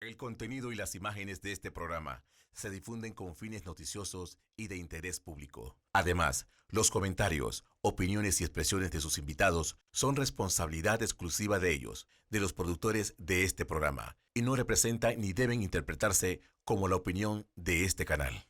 El contenido y las imágenes de este programa se difunden con fines noticiosos y de interés público. Además, los comentarios, opiniones y expresiones de sus invitados son responsabilidad exclusiva de ellos, de los productores de este programa, y no representan ni deben interpretarse como la opinión de este canal.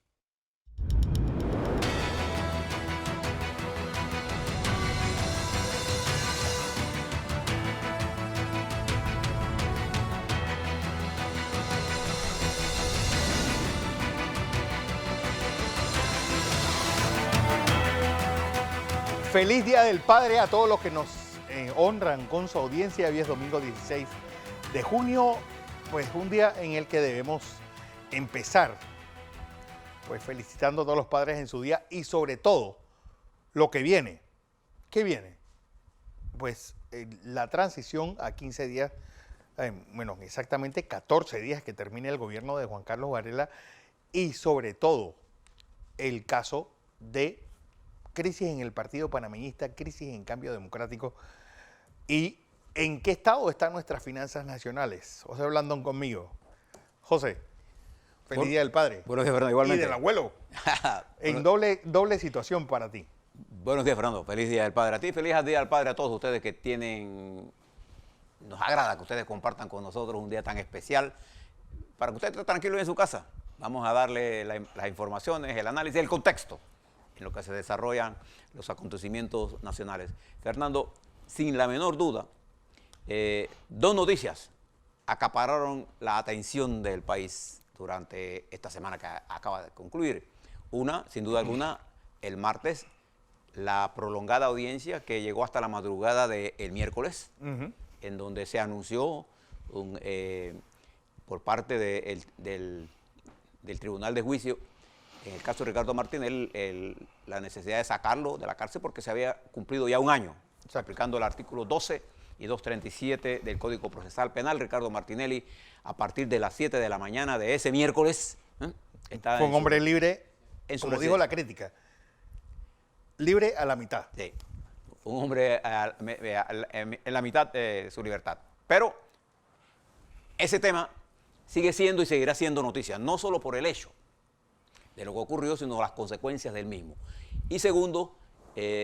Feliz Día del Padre a todos los que nos honran con su audiencia. Hoy es domingo 16 de junio, pues un día en el que debemos empezar pues felicitando a todos los padres en su día y sobre todo lo que viene. ¿Qué viene? Pues la transición a 15 días, bueno, exactamente 14 días que termine el gobierno de Juan Carlos Varela y sobre todo el caso de crisis en el Partido Panameñista, crisis en Cambio Democrático y en qué estado están nuestras finanzas nacionales. José Blandón conmigo. José, feliz Día del Padre. Buenos días, Fernando, igualmente. Y del abuelo. En doble situación para ti. Buenos días, Fernando. Feliz Día del Padre a ti, feliz Día del Padre a todos ustedes que tienen... Nos agrada que ustedes compartan con nosotros un día tan especial para que usted esté tranquilo en su casa. Vamos a darle las informaciones, el análisis, el contexto en lo que se desarrollan los acontecimientos nacionales. Fernando, sin la menor duda, dos noticias acapararon la atención del país durante esta semana que acaba de concluir. Una, sin duda alguna, el martes, la prolongada audiencia que llegó hasta la madrugada del miércoles, en donde se anunció por parte del Tribunal de Juicio, en el caso de Ricardo Martinelli, la necesidad de sacarlo de la cárcel porque se había cumplido ya un año, aplicando el artículo 12 y 237 del Código Procesal Penal. Ricardo Martinelli, a partir de las 7 de la mañana de ese miércoles, fue un hombre libre, como dijo la crítica, libre a la mitad. Sí, fue un hombre en la mitad de su libertad. Pero ese tema sigue siendo y seguirá siendo noticia, no solo por el hecho de lo que ocurrió, sino las consecuencias del mismo. Y segundo,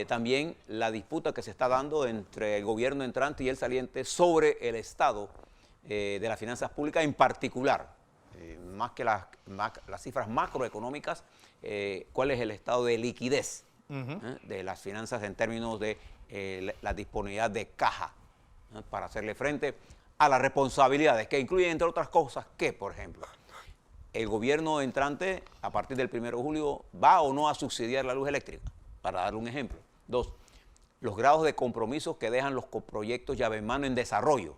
también la disputa que se está dando entre el gobierno entrante y el saliente sobre el estado de las finanzas públicas, en particular, más que las cifras macroeconómicas, cuál es el estado de liquidez de las finanzas en términos de la disponibilidad de caja para hacerle frente a las responsabilidades que incluyen, entre otras cosas, que, por ejemplo, el gobierno entrante, a partir del 1 de julio, va o no a subsidiar la luz eléctrica, para darle un ejemplo. Dos, los grados de compromisos que dejan los proyectos llave en mano en desarrollo.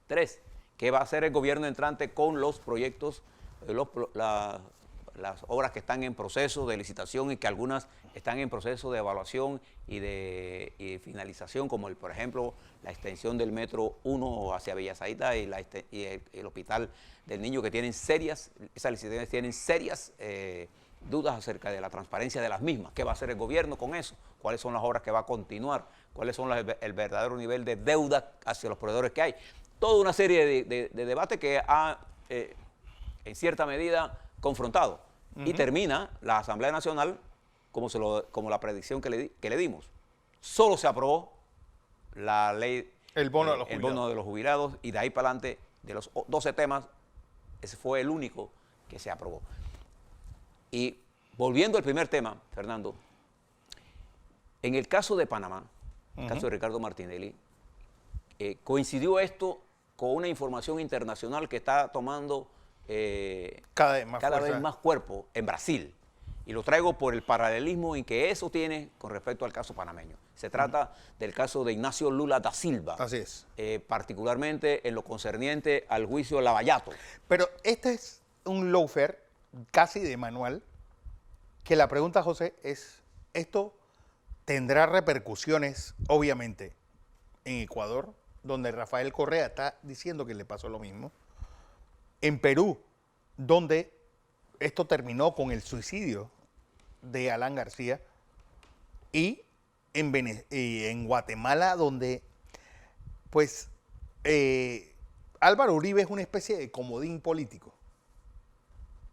Tres, ¿qué va a hacer el gobierno entrante con los proyectos, las obras que están en proceso de licitación y que algunas están en proceso de evaluación y de finalización, como por ejemplo la extensión del Metro 1 hacia Bellasaita y el Hospital del Niño, que tienen esas licitaciones tienen serias dudas acerca de la transparencia de las mismas? ¿Qué va a hacer el gobierno con eso? ¿Cuáles son las obras que va a continuar? ¿Cuáles son el verdadero nivel de deuda hacia los proveedores que hay? Toda una serie de debates que ha, en cierta medida, confrontado. Y termina la Asamblea Nacional como la predicción que le dimos. Solo se aprobó la ley, el bono de los jubilados, y de ahí para adelante, de los 12 temas, ese fue el único que se aprobó. Y volviendo al primer tema, Fernando, en el caso de Panamá, el caso de Ricardo Martinelli, coincidió esto con una información internacional que está tomando cada vez más cuerpo en Brasil. Y lo traigo por el paralelismo en que eso tiene con respecto al caso panameño. Se trata del caso de Ignacio Lula da Silva. Así es. Particularmente en lo concerniente al juicio de Lavallato. Pero este es un lawfare casi de manual, que la pregunta, José, es, ¿esto tendrá repercusiones, obviamente, en Ecuador, donde Rafael Correa está diciendo que le pasó lo mismo? En Perú, donde esto terminó con el suicidio de Alan García, y en Guatemala, donde pues Álvaro Uribe es una especie de comodín político.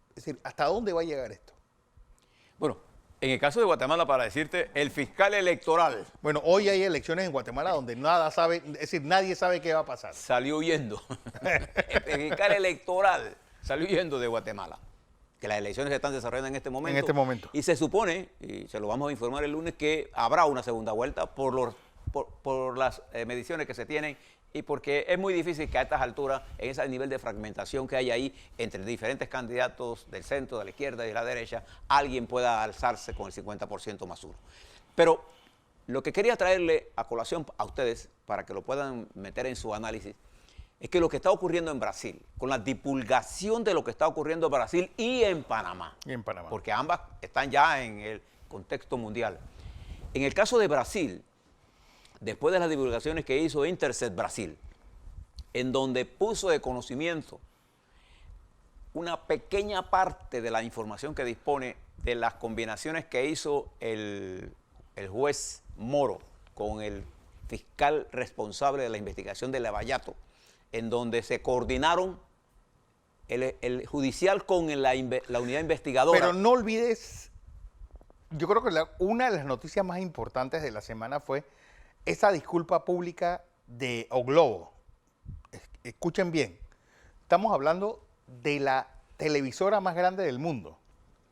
Es decir, ¿hasta dónde va a llegar esto? Bueno, en el caso de Guatemala, para decirte, el fiscal electoral Bueno, hoy hay elecciones en Guatemala donde nada sabe, es decir, nadie sabe qué va a pasar. salió huyendo. El fiscal electoral salió huyendo de Guatemala. Que las elecciones se están desarrollando en este momento. En este momento. Y se supone, y se lo vamos a informar el lunes, que habrá una segunda vuelta por las mediciones que se tienen y porque es muy difícil que a estas alturas, en ese nivel de fragmentación que hay ahí entre diferentes candidatos del centro, de la izquierda y de la derecha, alguien pueda alzarse con el 50% más uno. Pero lo que quería traerle a colación a ustedes, para que lo puedan meter en su análisis, es que lo que está ocurriendo en Brasil, con la divulgación de lo que está ocurriendo en Brasil y en Panamá, Y en Panamá. porque ambas están ya en el contexto mundial. En el caso de Brasil, después de las divulgaciones que hizo Intercept Brasil, en donde puso de conocimiento una pequeña parte de la información que dispone de las combinaciones que hizo el juez Moro con el fiscal responsable de la investigación de Lavallato, en donde se coordinaron el judicial con la unidad investigadora. Pero no olvides, yo creo que una de las noticias más importantes de la semana fue esa disculpa pública de O Globo. Escuchen bien, estamos hablando de la televisora más grande del mundo,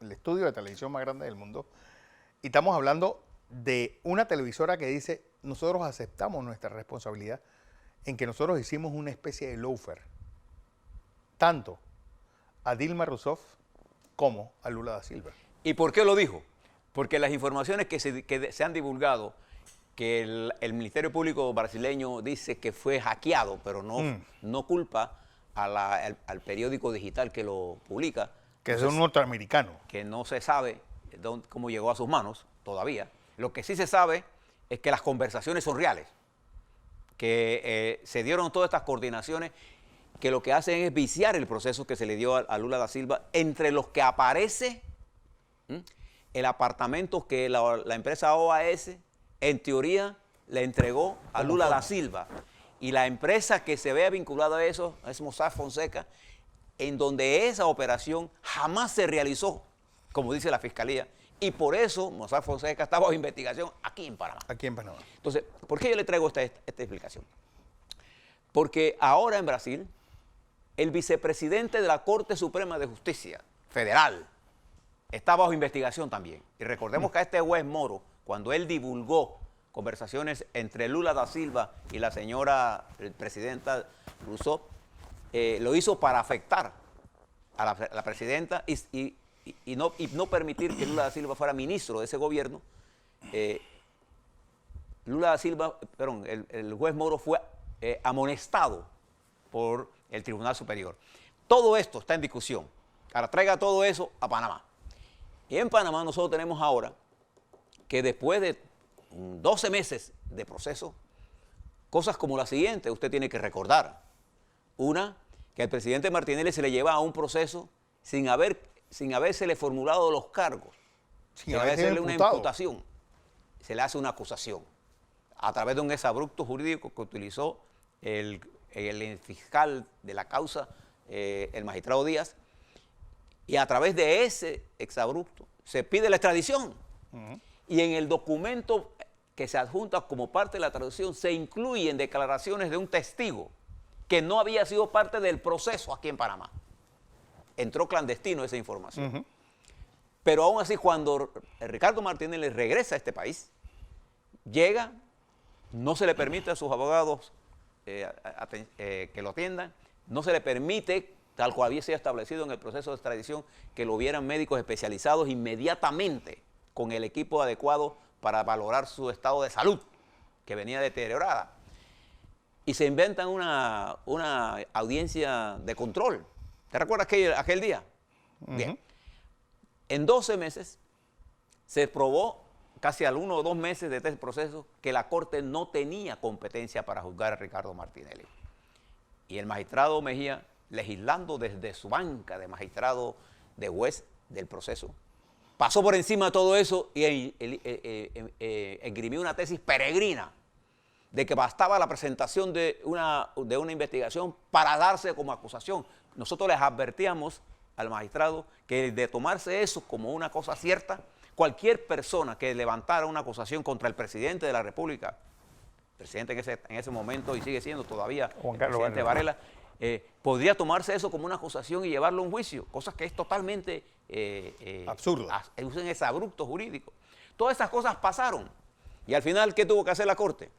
el estudio de televisión más grande del mundo, y estamos hablando de una televisora que dice, nosotros aceptamos nuestra responsabilidad en que nosotros hicimos una especie de lawfare, tanto a Dilma Rousseff como a Lula da Silva. ¿Y por qué lo dijo? Porque las informaciones que se han divulgado, que el Ministerio Público brasileño dice que fue hackeado, pero no culpa al periódico digital que lo publica. Que es un norteamericano. Que no se sabe cómo llegó a sus manos todavía. Lo que sí se sabe es que las conversaciones son reales, que se dieron todas estas coordinaciones que lo que hacen es viciar el proceso que se le dio a Lula da Silva, entre los que aparece el apartamento que la empresa OAS en teoría le entregó a Lula da Silva, y la empresa que se vea vinculada a eso es Mossack Fonseca, en donde esa operación jamás se realizó, como dice la Fiscalía, y por eso Mossack Fonseca está bajo investigación aquí en Panamá. Aquí en Panamá. Entonces, ¿por qué yo le traigo esta explicación? Porque ahora en Brasil, el vicepresidente de la Corte Suprema de Justicia Federal está bajo investigación también. Y recordemos que a este juez Moro, cuando él divulgó conversaciones entre Lula da Silva y la señora presidenta Rousseff, lo hizo para afectar a la presidenta y no permitir que Lula da Silva fuera ministro de ese gobierno. Lula da Silva, perdón, el juez Moro fue amonestado por el Tribunal Superior. Todo esto está en discusión. Ahora traiga todo eso a Panamá. Y en Panamá nosotros tenemos ahora que después de 12 meses de proceso, cosas como la siguiente usted tiene que recordar. Una, que al presidente Martinelli se le lleva a un proceso sin habérsele formulado los cargos, sin hacerle una imputación. Se le hace una acusación a través de un exabrupto jurídico que utilizó el fiscal de la causa, el magistrado Díaz, y a través de ese exabrupto se pide la extradición. Y en el documento que se adjunta como parte de la traducción se incluyen declaraciones de un testigo que no había sido parte del proceso aquí en Panamá. Entró clandestino esa información. Pero aún así, cuando Ricardo Martinelli regresa a este país, llega, no se le permite a sus abogados que lo atiendan, no se le permite, tal cual había sido establecido en el proceso de extradición, que lo vieran médicos especializados inmediatamente con el equipo adecuado para valorar su estado de salud, que venía deteriorada. Y se inventan una audiencia de control. ¿Te recuerdas aquel día? Bien. En 12 meses se probó, casi al 1 o 2 meses de este proceso, que la Corte no tenía competencia para juzgar a Ricardo Martinelli. Y el magistrado Mejía, legislando desde su banca de magistrado de juez del proceso, pasó por encima de todo eso y esgrimió una tesis peregrina de que bastaba la presentación de una investigación para darse como acusación. Nosotros les advertíamos al magistrado que de tomarse eso como una cosa cierta, cualquier persona que levantara una acusación contra el presidente de la República, presidente en ese momento y sigue siendo todavía Juan Carlos presidente Varela, podría tomarse eso como una acusación y llevarlo a un juicio, cosa que es totalmente absurdo. Usen ese abrupto jurídico. Todas esas cosas pasaron. Y al final, ¿qué tuvo que hacer la Corte?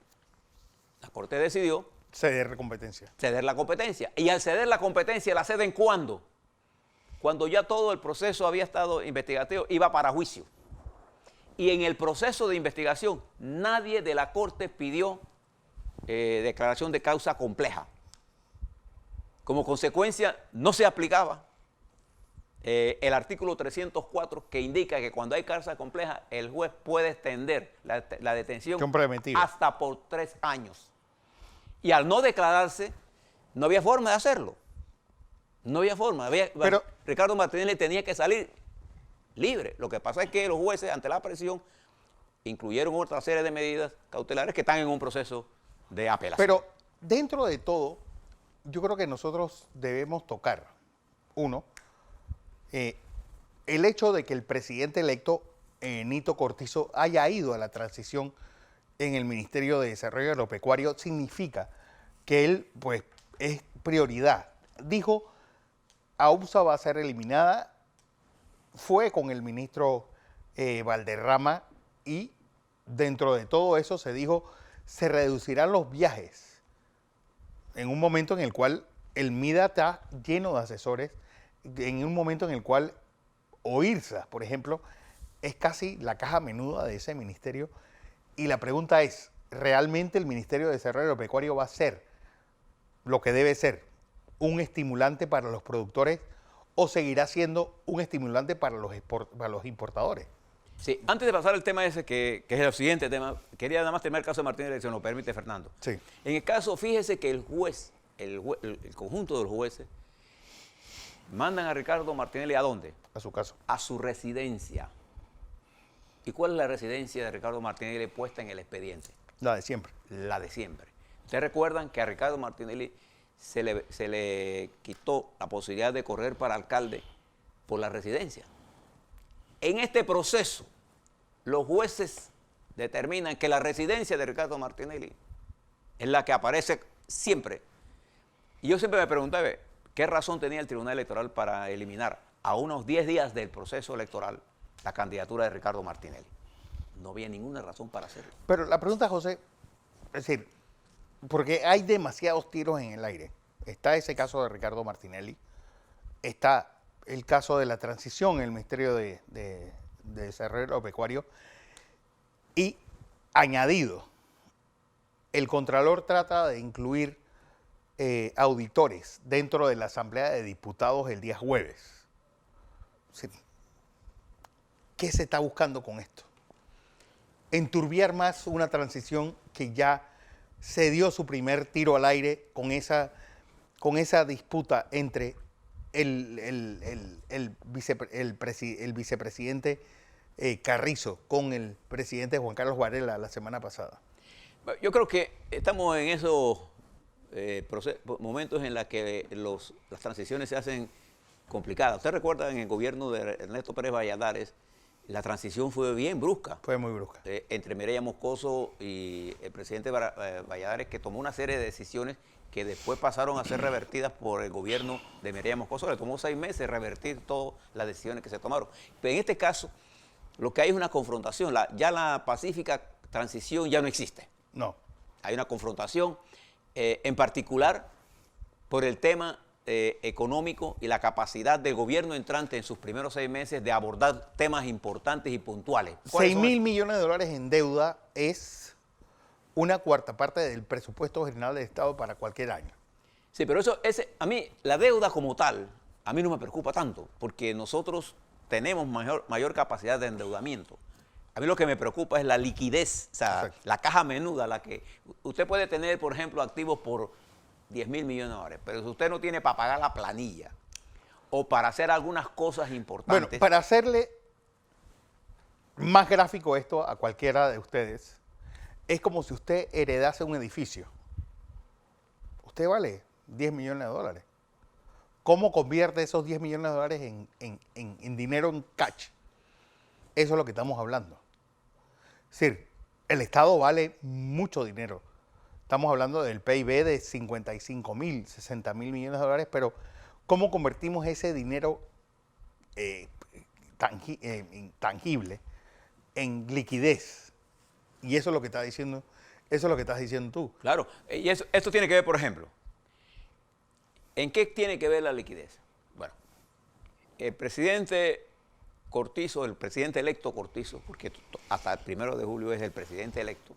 La Corte decidió Ceder la competencia. ceder la competencia. Y al ceder la competencia, ¿la ceden cuándo? Cuando ya todo el proceso había estado investigativo, iba para juicio. Y en el proceso de investigación, nadie de la Corte pidió declaración de causa compleja. Como consecuencia, no se aplicaba el artículo 304 que indica que cuando hay causa compleja, el juez puede extender la detención hasta por 3 años. Y al no declararse, no había forma de hacerlo. No había forma. Pero Ricardo Martinelli tenía que salir libre. Lo que pasa es que los jueces, ante la presión, incluyeron otra serie de medidas cautelares que están en un proceso de apelación. Pero dentro de todo, yo creo que nosotros debemos tocar, uno, el hecho de que el presidente electo, Nito Cortizo, haya ido a la transición en el Ministerio de Desarrollo Agropecuario, significa que él, pues, es prioridad. Dijo, AUPSA va a ser eliminada, fue con el ministro Valderrama y dentro de todo eso se dijo, se reducirán los viajes en un momento en el cual el MIDA está lleno de asesores, en un momento en el cual OIRSA, por ejemplo, es casi la caja menuda de ese ministerio. Y la pregunta es, ¿realmente el Ministerio de Desarrollo Agropecuario va a ser lo que debe ser, un estimulante para los productores o seguirá siendo un estimulante para los importadores? Sí, antes de pasar al tema ese, que es el siguiente tema, quería nada más terminar el caso de Martínez, si nos lo permite, Fernando. Sí. En el caso, fíjese que el juez, el conjunto de los jueces, mandan a Ricardo Martinelli ¿a dónde? A su caso. A su residencia. ¿Y cuál es la residencia de Ricardo Martinelli puesta en el expediente? La de siempre. La de siempre. Ustedes recuerdan que a Ricardo Martinelli se le quitó la posibilidad de correr para alcalde por la residencia. En este proceso, los jueces determinan que la residencia de Ricardo Martinelli es la que aparece siempre. Y yo siempre me preguntaba, ¿qué razón tenía el Tribunal Electoral para eliminar a unos 10 días del proceso electoral la candidatura de Ricardo Martinelli? No había ninguna razón para hacerlo. Pero la pregunta, José, es decir, porque hay demasiados tiros en el aire. Está ese caso de Ricardo Martinelli, está el caso de la transición en el Ministerio de Desarrollo Agropecuario y añadido, el Contralor trata de incluir auditores dentro de la Asamblea de Diputados el día jueves. Sí. ¿Qué se está buscando con esto? Enturbiar más una transición que ya se dio su primer tiro al aire con esa disputa entre el vicepresidente Carrizo con el presidente Juan Carlos Varela la semana pasada. Yo creo que estamos en esos momentos en los que las transiciones se hacen complicadas. Usted recuerda en el gobierno de Ernesto Pérez Valladares, la transición fue bien brusca. Fue muy brusca. Entre Mireya Moscoso y el presidente Valladares, que tomó una serie de decisiones que después pasaron a ser revertidas por el gobierno de Mireya Moscoso. Le tomó 6 meses revertir todas las decisiones que se tomaron. Pero en este caso, lo que hay es una confrontación. Ya la pacífica transición ya no existe. No. Hay una confrontación, en particular por el tema económico y la capacidad del gobierno entrante en sus primeros 6 meses de abordar temas importantes y puntuales. 6.000 millones de dólares en deuda es una cuarta parte del presupuesto general del Estado para cualquier año. Sí, pero a mí, la deuda como tal, a mí no me preocupa tanto, porque nosotros tenemos mayor capacidad de endeudamiento. A mí lo que me preocupa es la liquidez, o sea, exacto, la caja menuda, la que usted puede tener, por ejemplo, activos por 10.000 millones de dólares, pero si usted no tiene para pagar la planilla o para hacer algunas cosas importantes. Bueno, para hacerle más gráfico esto a cualquiera de ustedes, es como si usted heredase un edificio. Usted vale 10 millones de dólares. ¿Cómo convierte esos 10 millones de dólares en dinero en cash? Eso es lo que estamos hablando. Es decir, el Estado vale mucho dinero. Estamos hablando del PIB de 55.000, 60.000 millones de dólares, pero ¿cómo convertimos ese dinero tangible en liquidez? Y eso es lo que está diciendo, eso es lo que estás diciendo tú. Claro, y esto tiene que ver, por ejemplo, ¿en qué tiene que ver la liquidez? Bueno, el presidente Cortizo, el presidente electo Cortizo, porque hasta el 1 de julio es el presidente electo,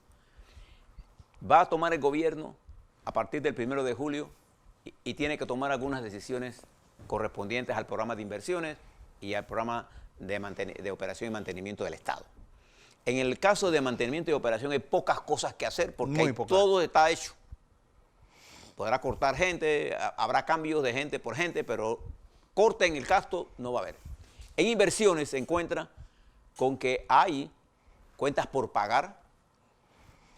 va a tomar el gobierno a partir del 1 de julio y tiene que tomar algunas decisiones correspondientes al programa de inversiones y al programa de operación y mantenimiento del Estado. En el caso de mantenimiento y operación hay pocas cosas que hacer porque todo está hecho. Podrá cortar gente, habrá cambios de gente por gente, pero corte en el gasto no va a haber. En inversiones se encuentra con que hay cuentas por pagar,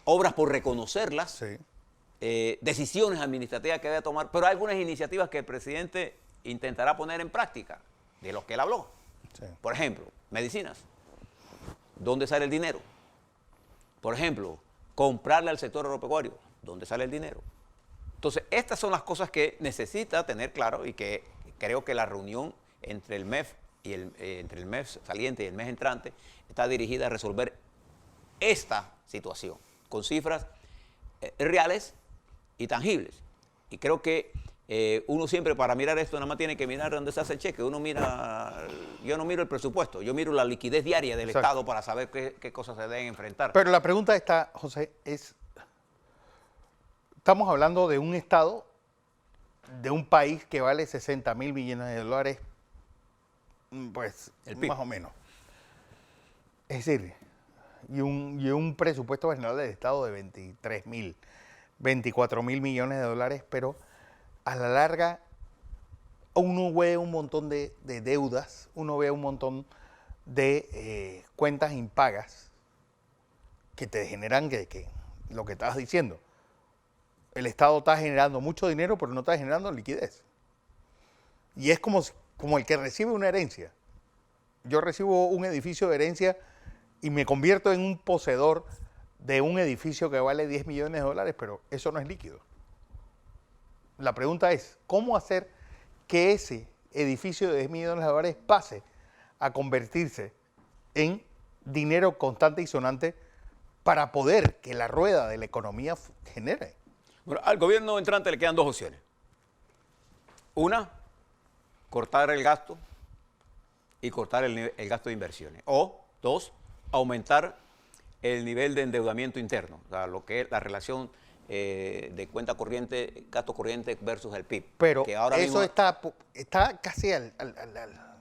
obras por reconocerlas, Sí. decisiones administrativas que debe tomar, pero hay algunas iniciativas que el presidente intentará poner en práctica, de los que él habló. Sí. Por ejemplo, medicinas. ¿Dónde sale el dinero? Por ejemplo, comprarle al sector agropecuario. ¿Dónde sale el dinero? Entonces, estas son las cosas que necesita tener claro y que creo que la reunión entre el MEF y entre el MEF saliente y el MEF entrante está dirigida a resolver esta situación con cifras reales y tangibles. Y creo que uno siempre para mirar esto nada más tiene que mirar dónde se hace el cheque. Yo no miro el presupuesto, yo miro la liquidez diaria del Exacto. Estado para saber qué cosas se deben enfrentar. Pero la pregunta está, José, estamos hablando de un Estado, de un país que vale 60.000 millones de dólares, pues El PIB. más o menos. Es decir, y un presupuesto general del Estado de 23.000, 24.000 millones de dólares, pero a la larga uno ve un montón de deudas, uno ve un montón de cuentas impagas que te generan que lo que estabas diciendo. El Estado está generando mucho dinero, pero no está generando liquidez. Y es como el que recibe una herencia. Yo recibo un edificio de herencia y me convierto en un poseedor de un edificio que vale 10 millones de dólares, pero eso no es líquido. La pregunta es, ¿cómo hacer que ese edificio de 10 millones de dólares pase a convertirse en dinero constante y sonante para poder que la rueda de la economía genere? Bueno, al gobierno entrante le quedan dos opciones. Una, cortar el gasto y cortar el gasto de inversiones. O, dos, aumentar el nivel de endeudamiento interno, o sea, lo que es la relación de cuenta corriente, gasto corriente versus el PIB. Pero que ahora eso mismo, está casi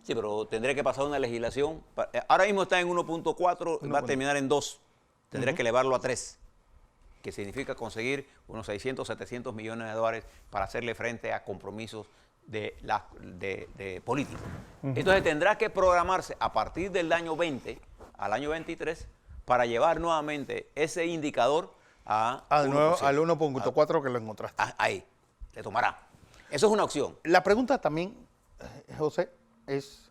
sí, pero tendría que pasar una legislación. Ahora mismo está en 1.4, va a terminar en 2. Tendría que elevarlo a 3, que significa conseguir unos 600, 700 millones de dólares para hacerle frente a compromisos de política. Entonces tendrá que programarse a partir del año 20 al año 23 para llevar nuevamente ese indicador al 1.4 que lo encontraste. Ahí, le tomará. Eso es una opción. La pregunta también, José, es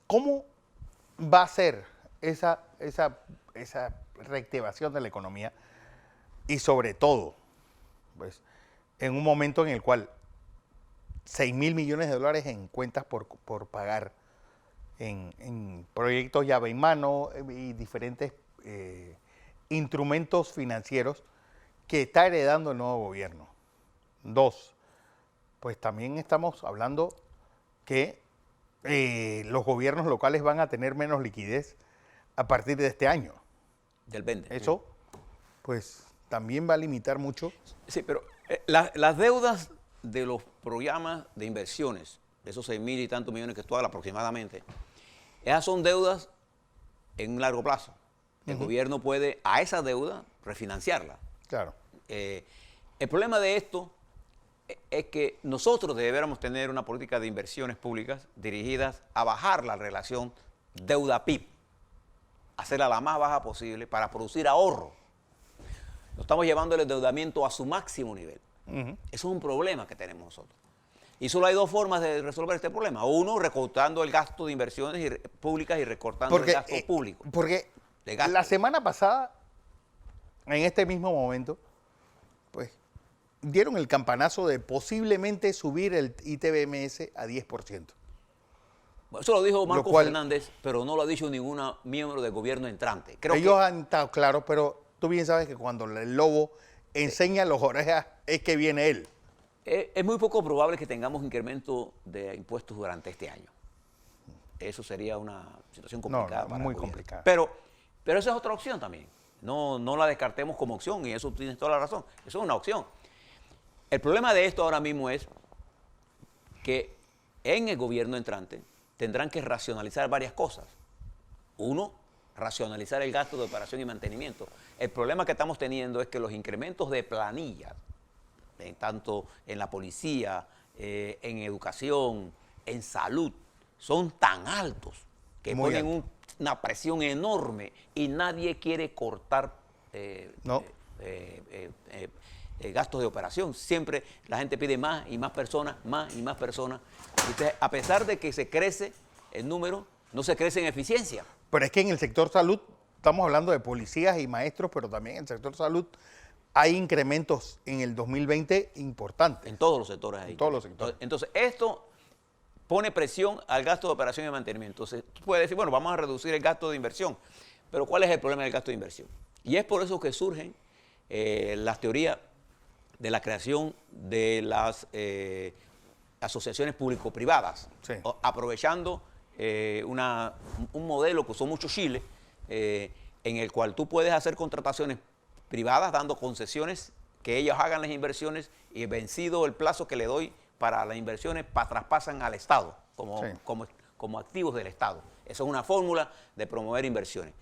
¿cómo va a ser esa reactivación de la economía? Y sobre todo, pues, en un momento en el cual 6.000 millones de dólares en cuentas por pagar, en proyectos llave en mano y diferentes instrumentos financieros que está heredando el nuevo gobierno. Dos, pues también estamos hablando que los gobiernos locales van a tener menos liquidez a partir de este año. Del 20. Eso, pues, también va a limitar mucho. Sí, pero las deudas de los programas de inversiones, de esos 6.000 y tantos millones que tú hablas aproximadamente, esas son deudas en un largo plazo. El gobierno puede a esa deuda refinanciarla. Claro. El problema de esto es que nosotros deberíamos tener una política de inversiones públicas dirigidas a bajar la relación deuda-PIB. hacerla la más baja posible para producir ahorro. Lo estamos llevando el endeudamiento a su máximo nivel. Eso es un problema que tenemos nosotros. Y solo hay dos formas de resolver este problema. Uno, recortando el gasto de inversiones públicas y recortando el gasto público. Porque la semana pasada, en este mismo momento, pues dieron el campanazo de posiblemente subir el ITBMS a 10%. Eso lo dijo Marco Fernández, pero no lo ha dicho ningún miembro del gobierno entrante. Ellos han estado claros, pero tú bien sabes que cuando el lobo enseña las orejas es que viene él. Es muy poco probable que tengamos incremento de impuestos durante este año. Eso sería una situación complicada para muy el gobierno. complicada. Pero esa es otra opción también. No la descartemos como opción, y eso tienes toda la razón. Eso es una opción. El problema de esto ahora mismo es que en el gobierno entrante tendrán que racionalizar varias cosas. Uno, racionalizar el gasto de operación y mantenimiento. El problema que estamos teniendo es que los incrementos de planillas, tanto en la policía, en educación, en salud, son tan altos que ponen una presión enorme y nadie quiere cortar gastos de operación. Siempre la gente pide más y más personas, más y más personas. Entonces, a pesar de que se crece el número, no se crece en eficiencia. Pero es que en el sector salud, estamos hablando de policías y maestros, pero también en el sector salud hay incrementos en el 2020 importantes. En todos los sectores hay. En todos los sectores. Entonces, esto pone presión al gasto de operación y mantenimiento. Entonces, tú puedes decir, bueno, vamos a reducir el gasto de inversión. Pero ¿cuál es el problema del gasto de inversión? Y es por eso que surgen las teorías de la creación de las asociaciones público-privadas, sí, aprovechando un modelo que usó mucho Chile, en el cual tú puedes hacer contrataciones privadas dando concesiones, que ellos hagan las inversiones y vencido el plazo que le doy para las inversiones, traspasan al Estado como activos del Estado. Esa es una fórmula de promover inversiones.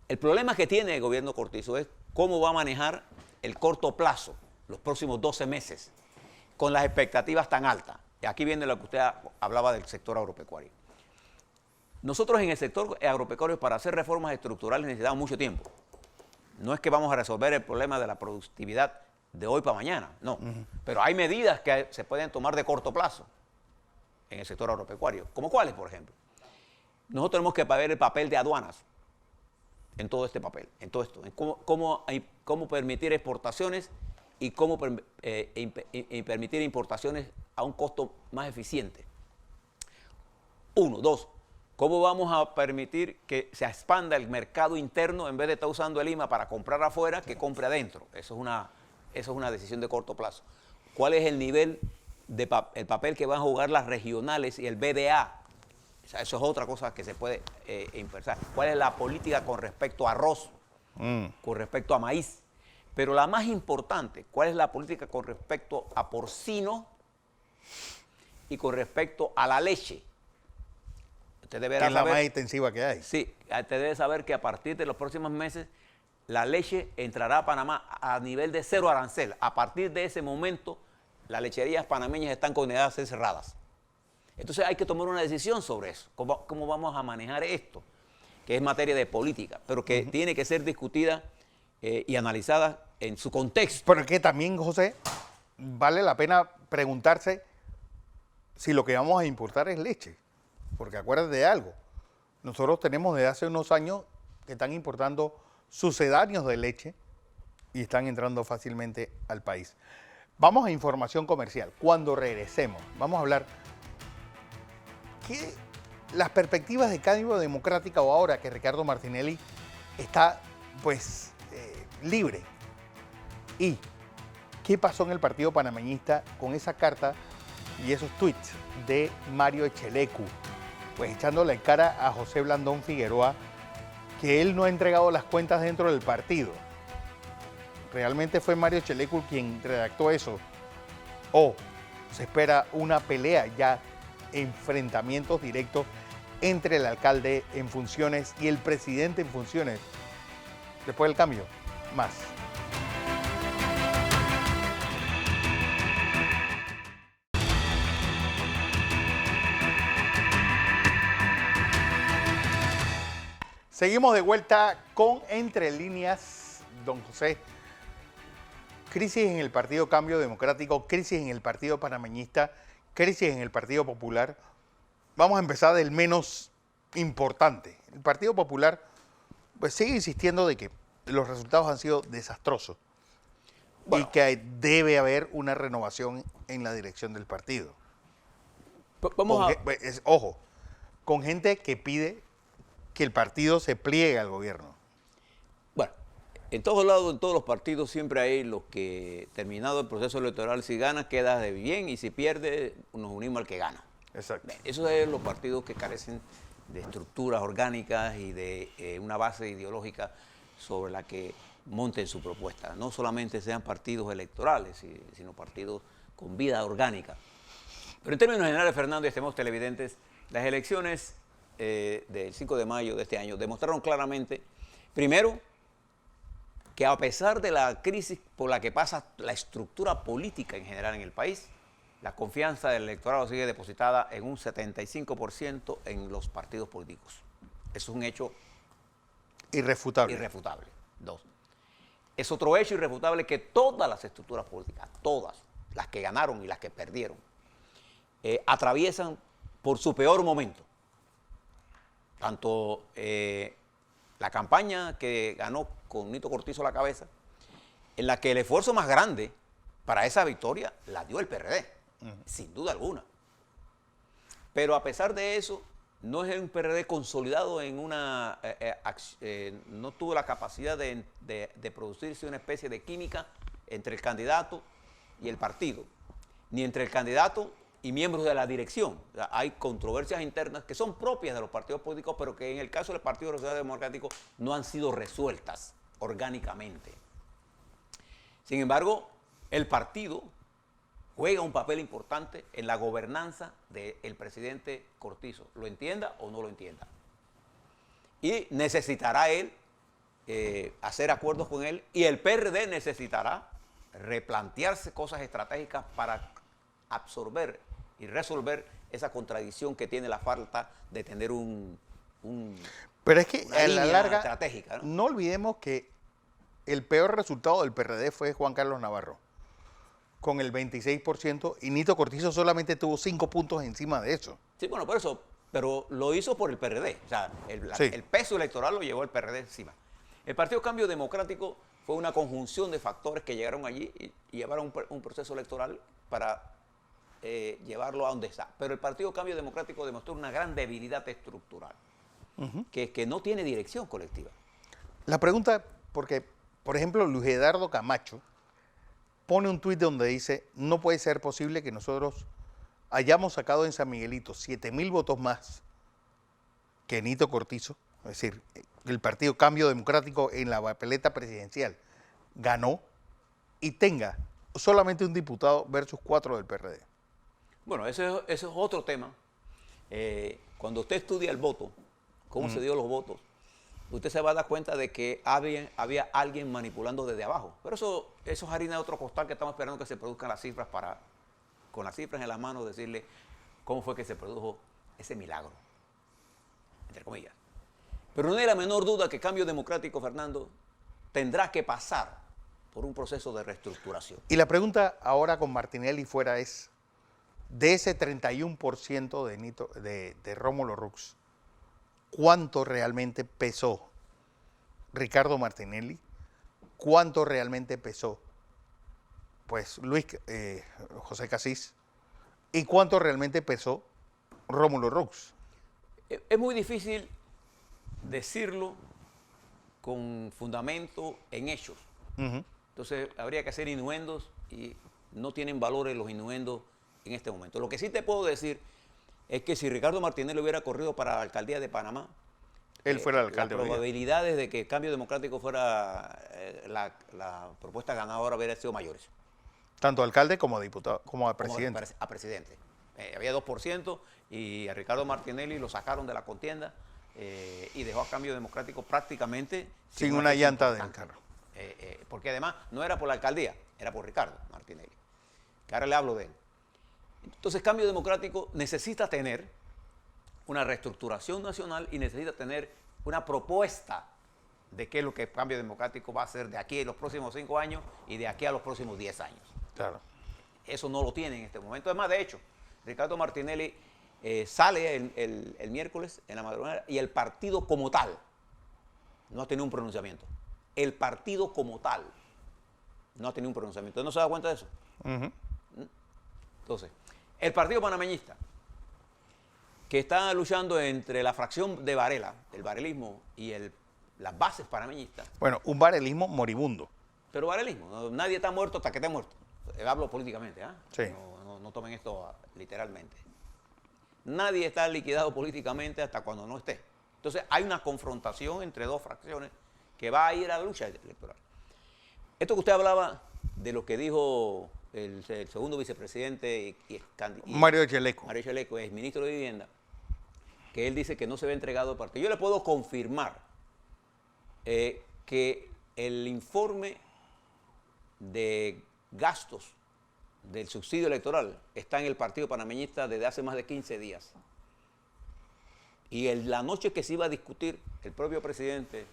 El problema que tiene el gobierno Cortizo es cómo va a manejar el corto plazo, los próximos 12 meses, con las expectativas tan altas. Y aquí viene lo que usted hablaba del sector agropecuario. Nosotros en el sector agropecuario, para hacer reformas estructurales, necesitamos mucho tiempo. No es que vamos a resolver el problema de la productividad de hoy para mañana, no. Pero hay medidas que se pueden tomar de corto plazo en el sector agropecuario. ¿Como cuáles, por ejemplo? Nosotros tenemos que ver el papel de aduanas en todo este papel, en todo esto, en cómo permitir exportaciones y cómo permitir importaciones a un costo más eficiente. Uno. Dos, ¿cómo vamos a permitir que se expanda el mercado interno en vez de estar usando el IMA para comprar afuera, que compre adentro? Eso es una decisión de corto plazo. ¿Cuál es el nivel el papel que van a jugar las regionales y el BDA? O sea, eso es otra cosa que se puede impulsar. ¿Cuál es la política con respecto a arroz, con respecto a maíz? Pero la más importante, ¿cuál es la política con respecto a porcino y con respecto a la leche? Usted deberá que es saber, la más intensiva que hay. Sí, usted debe saber que a partir de los próximos meses la leche entrará a Panamá a nivel de 0 arancel. A partir de ese momento, las lecherías panameñas están condenadas a ser cerradas. Entonces hay que tomar una decisión sobre eso. ¿Cómo vamos a manejar esto? Que es materia de política, pero que tiene que ser discutida y analizada en su contexto. Pero que también, José, vale la pena preguntarse si lo que vamos a importar es leche. Porque acuérdate de algo. Nosotros tenemos desde hace unos años que están importando sucedáneos de leche y están entrando fácilmente al país. Vamos a información comercial. Cuando regresemos, vamos a hablar que las perspectivas de cambio democrática, o ahora que Ricardo Martinelli está pues libre. ¿Y qué pasó en el partido panameñista con esa carta y esos tweets de Mario Echelecu? Pues echándole en cara a José Blandón Figueroa que él no ha entregado las cuentas dentro del partido. ¿Realmente fue Mario Echelecu quien redactó eso? ¿O se espera una pelea ya, enfrentamientos directos entre el alcalde en funciones y el presidente en funciones? Después del cambio, más. Seguimos de vuelta con Entre Líneas, don José. Crisis en el Partido Cambio Democrático, crisis en el Partido Panameñista, crisis en el Partido Popular. Vamos a empezar del menos importante. El Partido Popular pues sigue insistiendo de que los resultados han sido desastrosos y que debe haber una renovación en la dirección del partido. Ojo, con gente que pide que el partido se pliegue al gobierno. Bueno, en todos lados, en todos los partidos, siempre hay los que, terminado el proceso electoral, si gana, queda de bien, y si pierde, nos unimos al que gana. Exacto. Esos son los partidos que carecen de estructuras orgánicas y de una base ideológica sobre la que monten su propuesta. No solamente sean partidos electorales, sino partidos con vida orgánica. Pero en términos generales, Fernando y estimados televidentes, las elecciones del 5 de mayo de este año demostraron claramente, primero, que a pesar de la crisis por la que pasa la estructura política en general en el país, la confianza del electorado sigue depositada en un 75% en los partidos políticos. Eso es un hecho irrefutable. Dos. Es otro hecho irrefutable que todas las estructuras políticas, todas, las que ganaron y las que perdieron, atraviesan por su peor momento. Tanto la campaña que ganó con Nito Cortizo a la cabeza, en la que el esfuerzo más grande para esa victoria la dio el PRD, sin duda alguna. Pero a pesar de eso, no es un PRD consolidado en una... no tuvo la capacidad de producirse una especie de química entre el candidato y el partido, ni entre el candidato y miembros de la dirección. O sea, hay controversias internas que son propias de los partidos políticos, pero que en el caso del Partido Social Democrático no han sido resueltas orgánicamente. Sin embargo, el partido juega un papel importante en la gobernanza del presidente Cortizo, lo entienda o no lo entienda. Y necesitará él hacer acuerdos con él, y el PRD necesitará replantearse cosas estratégicas para absorber y resolver esa contradicción que tiene la falta de tener pero es que a la larga, estratégica, no olvidemos que el peor resultado del PRD fue Juan Carlos Navarro, con el 26%, y Nito Cortizo solamente tuvo 5 puntos encima de eso. Sí, bueno, por eso, pero lo hizo por el PRD. O sea, el peso electoral lo llevó el PRD encima. El Partido Cambio Democrático fue una conjunción de factores que llegaron allí y llevaron un proceso electoral para llevarlo a donde está. Pero el Partido Cambio Democrático demostró una gran debilidad estructural, que es que no tiene dirección colectiva. La pregunta, porque, por ejemplo, Luis Eduardo Camacho pone un tuit donde dice: no puede ser posible que nosotros hayamos sacado en San Miguelito 7,000 votos más que Nito Cortizo, es decir, el Partido Cambio Democrático en la papeleta presidencial ganó, y tenga solamente un diputado versus 4 del PRD. Bueno, eso es otro tema. Cuando usted estudia el voto, cómo se dio los votos, usted se va a dar cuenta de que había alguien manipulando desde abajo. Pero eso es harina de otro costal, que estamos esperando que se produzcan las cifras para, con las cifras en la mano, decirle cómo fue que se produjo ese milagro, entre comillas. Pero no hay la menor duda que Cambio Democrático, Fernando, tendrá que pasar por un proceso de reestructuración. Y la pregunta ahora con Martinelli fuera es: de ese 31% de Rómulo Rux, ¿cuánto realmente pesó Ricardo Martinelli? ¿Cuánto realmente pesó pues José Casís? ¿Y cuánto realmente pesó Rómulo Rux? Es muy difícil decirlo con fundamento en hechos. Entonces habría que hacer innuendos, y no tienen valores los innuendos en este momento. Lo que sí te puedo decir es que si Ricardo Martinelli hubiera corrido para la alcaldía de Panamá, él fuera el alcalde. Las probabilidades de que Cambio Democrático fuera la propuesta ganadora hubiera sido mayores. Tanto alcalde como diputado, como a presidente. A presidente. Había 2%, y a Ricardo Martinelli lo sacaron de la contienda y dejó a Cambio Democrático prácticamente sin una llanta del carro. Porque además no era por la alcaldía, era por Ricardo Martinelli, que ahora le hablo de él. Entonces Cambio Democrático necesita tener una reestructuración nacional y necesita tener una propuesta de qué es lo que el cambio democrático va a hacer de aquí a los próximos 5 años y de aquí a los próximos 10 años. Claro. Eso no lo tiene en este momento. Además, de hecho, Ricardo Martinelli sale el miércoles en la madrugada y el partido como tal no ha tenido un pronunciamiento. El partido como tal no ha tenido un pronunciamiento. ¿No se da cuenta de eso? Uh-huh. Entonces, el partido panameñista, que está luchando entre la fracción de Varela, el varelismo, y las bases panameñistas. Bueno, un varelismo moribundo. Pero varelismo, nadie está muerto hasta que esté muerto. Hablo políticamente, ¿ah? Sí. No tomen esto literalmente. Nadie está liquidado políticamente hasta cuando no esté. Entonces hay una confrontación entre dos fracciones que va a ir a la lucha electoral. Esto que usted hablaba de lo que dijo el segundo vicepresidente y Mario Cheleco. Mario Cheleco, es ministro de Vivienda, que él dice que no se ve entregado el partido. Yo le puedo confirmar que el informe de gastos del subsidio electoral está en el partido panameñista desde hace más de 15 días. Y la noche que se iba a discutir, el propio presidente,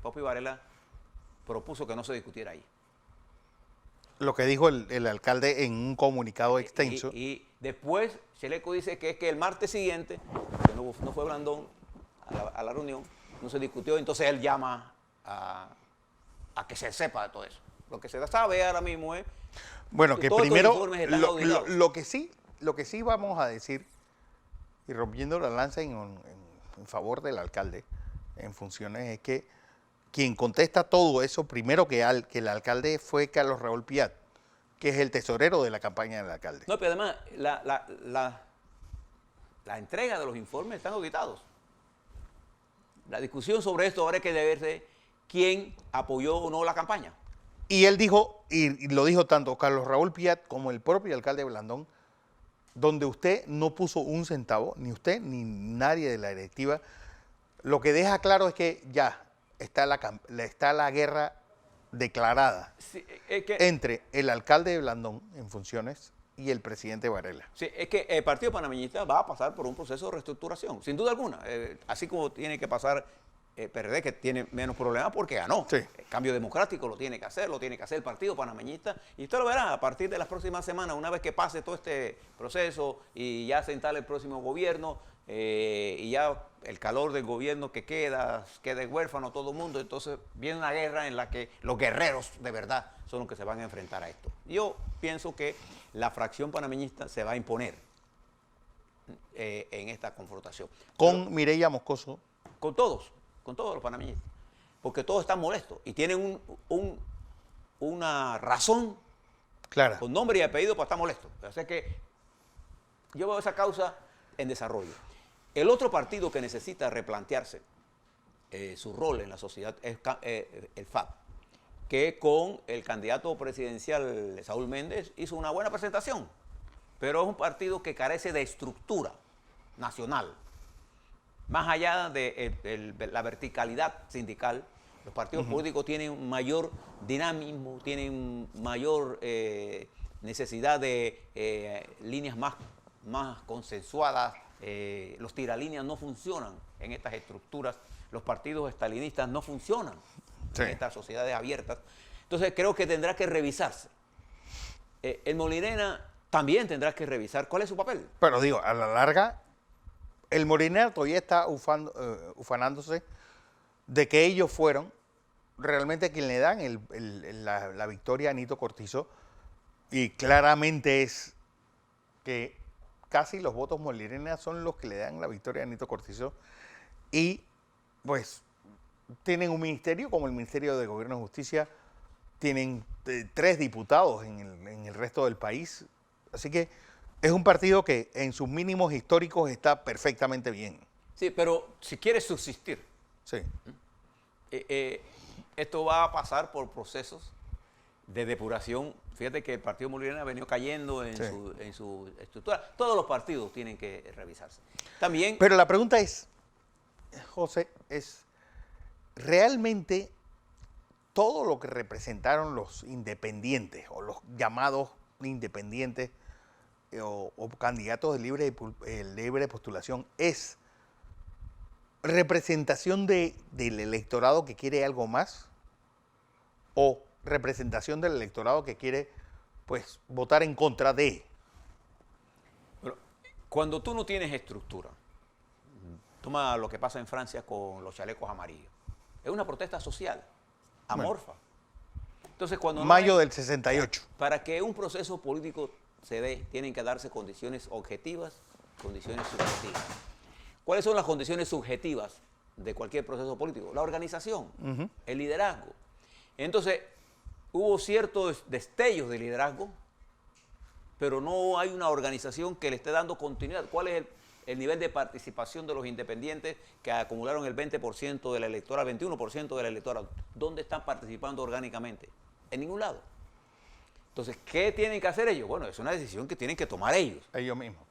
Popi Varela, propuso que no se discutiera ahí. Lo que dijo el alcalde en un comunicado extenso. Y después Cheleco dice que es que el martes siguiente, que no fue Blandón a la reunión, no se discutió, entonces él llama a que se sepa de todo eso. Lo que se sabe ahora mismo es... Bueno, que todos primero, estos informes están auditados. lo que sí vamos a decir, y rompiendo la lanza en favor del alcalde en funciones, es que quien contesta todo eso, primero que el alcalde fue Carlos Raúl Piat, que es el tesorero de la campaña del alcalde. No, pero además, la entrega de los informes están auditados. La discusión sobre esto ahora hay que verse quién apoyó o no la campaña. Y él dijo, y lo dijo tanto Carlos Raúl Piat como el propio alcalde Blandón, donde usted no puso un centavo, ni usted ni nadie de la directiva, lo que deja claro es que ya está la guerra declarada Sí, es que, entre el alcalde de Blandón en funciones y el presidente Varela. sí, es que el Partido Panameñista va a pasar por un proceso de reestructuración, sin duda alguna. Así como tiene que pasar PRD, que tiene menos problemas porque ganó. Sí. El cambio democrático lo tiene que hacer el Partido Panameñista. Y usted lo verá a partir de las próximas semanas, una vez que pase todo este proceso y ya se instale el próximo gobierno, y ya el calor del gobierno que quede huérfano todo el mundo, entonces viene una guerra en la que los guerreros de verdad son los que se van a enfrentar a esto. Yo pienso que la fracción panameñista se va a imponer en esta confrontación. Con Mireya Moscoso. Con todos los panameñistas, porque todos están molestos y tienen una razón Clara. con nombre y apellido para estar molestos. O sea que yo veo esa causa en desarrollo. El otro partido que necesita replantearse su rol en la sociedad es el FAP, que con el candidato presidencial Saúl Méndez hizo una buena presentación, pero es un partido que carece de estructura nacional. Más allá de la verticalidad sindical, los partidos políticos tienen un mayor dinamismo, tienen mayor necesidad de líneas más consensuadas. Los tiralíneas no funcionan en estas estructuras. Los partidos estalinistas no funcionan en estas sociedades abiertas. Entonces creo que tendrá que revisarse. El Molinera también tendrá que revisar cuál es su papel. Pero digo, a la larga, el Molinera todavía está ufanándose de que ellos fueron realmente quien le dan la victoria a Nito Cortizo, y claramente es que casi los votos Molinera son los que le dan la victoria a Nito Cortizo, y pues tienen un ministerio como el Ministerio de Gobierno y Justicia, tienen 3 diputados en el resto del país, así que es un partido que en sus mínimos históricos está perfectamente bien. Sí, pero si quiere subsistir, Sí. Esto va a pasar por procesos de depuración. Fíjate que el Partido Molinera ha venido cayendo en su estructura. Todos los partidos tienen que revisarse. También... Pero la pregunta es, José, es ¿realmente todo lo que representaron los independientes o los llamados independientes o candidatos de libre postulación es ¿Representación del electorado que quiere algo más? ¿O representación del electorado que quiere, pues, votar en contra de? Bueno, cuando tú no tienes estructura, toma lo que pasa en Francia con los chalecos amarillos. Es una protesta social, amorfa. Entonces, cuando Mayo del 68. Para que un proceso político se dé, tienen que darse condiciones objetivas, condiciones subjetivas. ¿Cuáles son las condiciones subjetivas de cualquier proceso político? La organización, el liderazgo. Entonces, hubo ciertos destellos de liderazgo, pero no hay una organización que le esté dando continuidad. ¿Cuál es el nivel de participación de los independientes que acumularon el 20% del electorado, 21% del electorado? ¿Dónde están participando orgánicamente? En ningún lado. Entonces, ¿qué tienen que hacer ellos? Bueno, es una decisión que tienen que tomar ellos. Ellos mismos.